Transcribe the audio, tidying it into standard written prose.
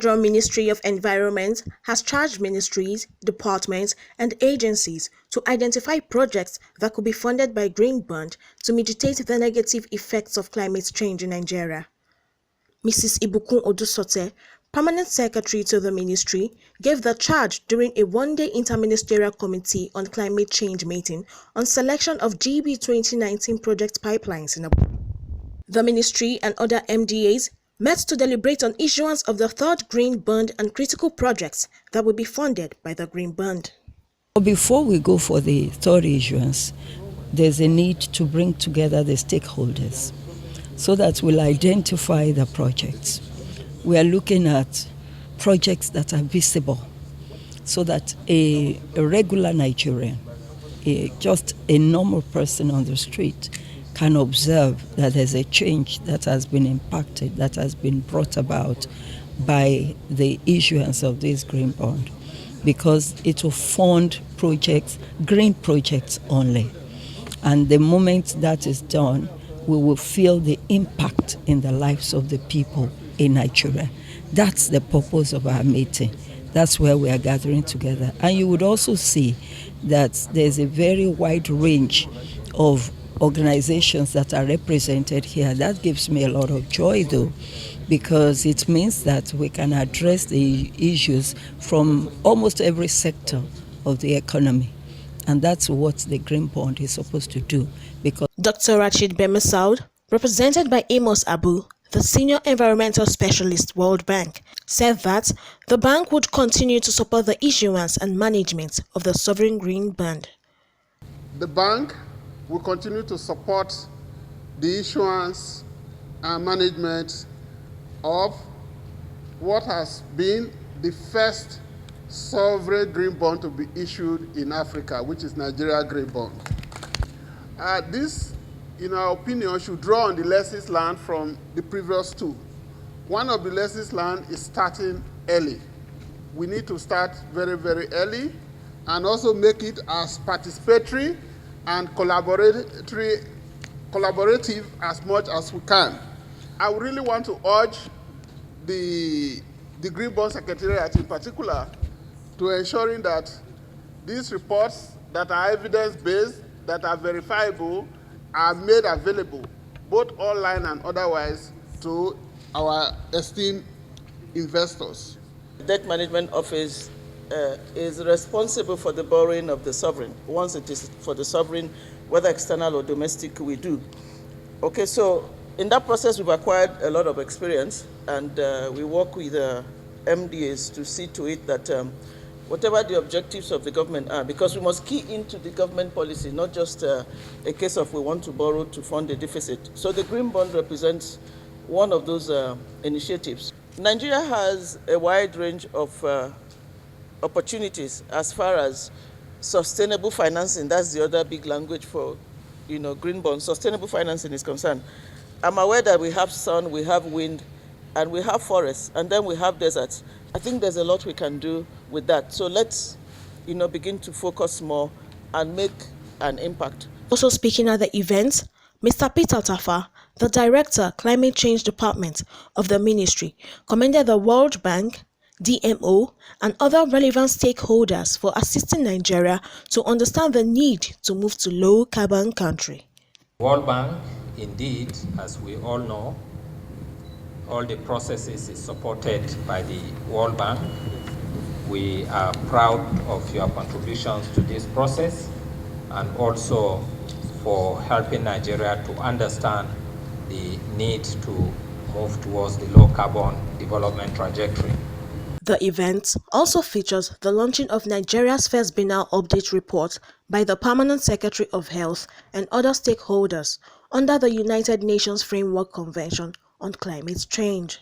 Federal Ministry of Environment has charged ministries, departments, and agencies to identify projects that could be funded by Green Bond to mitigate the negative effects of climate change in Nigeria. Mrs. Ibukun Odusote, Permanent Secretary to the Ministry, gave the charge during a one-day Interministerial Committee on Climate Change meeting on selection of GB 2019 project pipelines in Abuja. The Ministry and other MDAs met to deliberate on issuance of the third Green Bond and critical projects that will be funded by the Green Bond. Before we go for the third issuance, there's a need to bring together the stakeholders so that we'll identify the projects. We are looking at projects that are visible so that a regular Nigerian, just a normal person on the street, can observe that there's a change that has been impacted, that has been brought about by the issuance of this Green Bond, because it will fund projects, green projects only. And the moment that is done, we will feel the impact in the lives of the people in Nigeria. That's the purpose of our meeting. That's where we are gathering together. And you would also see that there's a very wide range of organizations that are represented here. That gives me a lot of joy, though, because it means that we can address the issues from almost every sector of the economy. And that's what the Green Bond is supposed to do. Because Dr. Rachid Bemesaud, represented by Amos Abu, the Senior Environmental Specialist, World Bank, said that the bank would continue to support the issuance and management of the sovereign Green Bond. The bank will continue to support the issuance and management of what has been the first sovereign green bond to be issued in Africa, which is Nigeria Green Bond. This, in our opinion, should draw on the lessons learned from the previous two. One of the lessons learned is starting early. We need to start very, very early and also make it as participatory and collaborative as much as we can. I really want to urge the Green Bond Secretariat in particular to ensuring that these reports that are evidence-based, that are verifiable, are made available, both online and otherwise, to our esteemed investors. The Debt Management Office is responsible for the borrowing of the sovereign. Once it is for the sovereign, whether external or domestic, we do. Okay, so in that process, we've acquired a lot of experience, and we work with MDAs to see to it that whatever the objectives of the government are, because we must key into the government policy, not just a case of we want to borrow to fund a deficit. So the Green Bond represents one of those initiatives. Nigeria has a wide range of opportunities as far as sustainable financing. That's the other big language for, green bonds. Sustainable financing is concerned. I'm aware that we have sun, we have wind, and we have forests, and then we have deserts. I think there's a lot we can do with that. So let's, begin to focus more and make an impact. Also speaking at the event, Mr. Peter Tafa, the Director, Climate Change Department of the Ministry, commended the World Bank, DMO, and other relevant stakeholders for assisting Nigeria to understand the need to move to low-carbon country. World Bank, indeed, as we all know, all the processes is supported by the World Bank. We are proud of your contributions to this process and also for helping Nigeria to understand the need to move towards the low-carbon development trajectory. The event also features the launching of Nigeria's first biennial update report by the Permanent Secretary of Health and other stakeholders under the United Nations Framework Convention on Climate Change.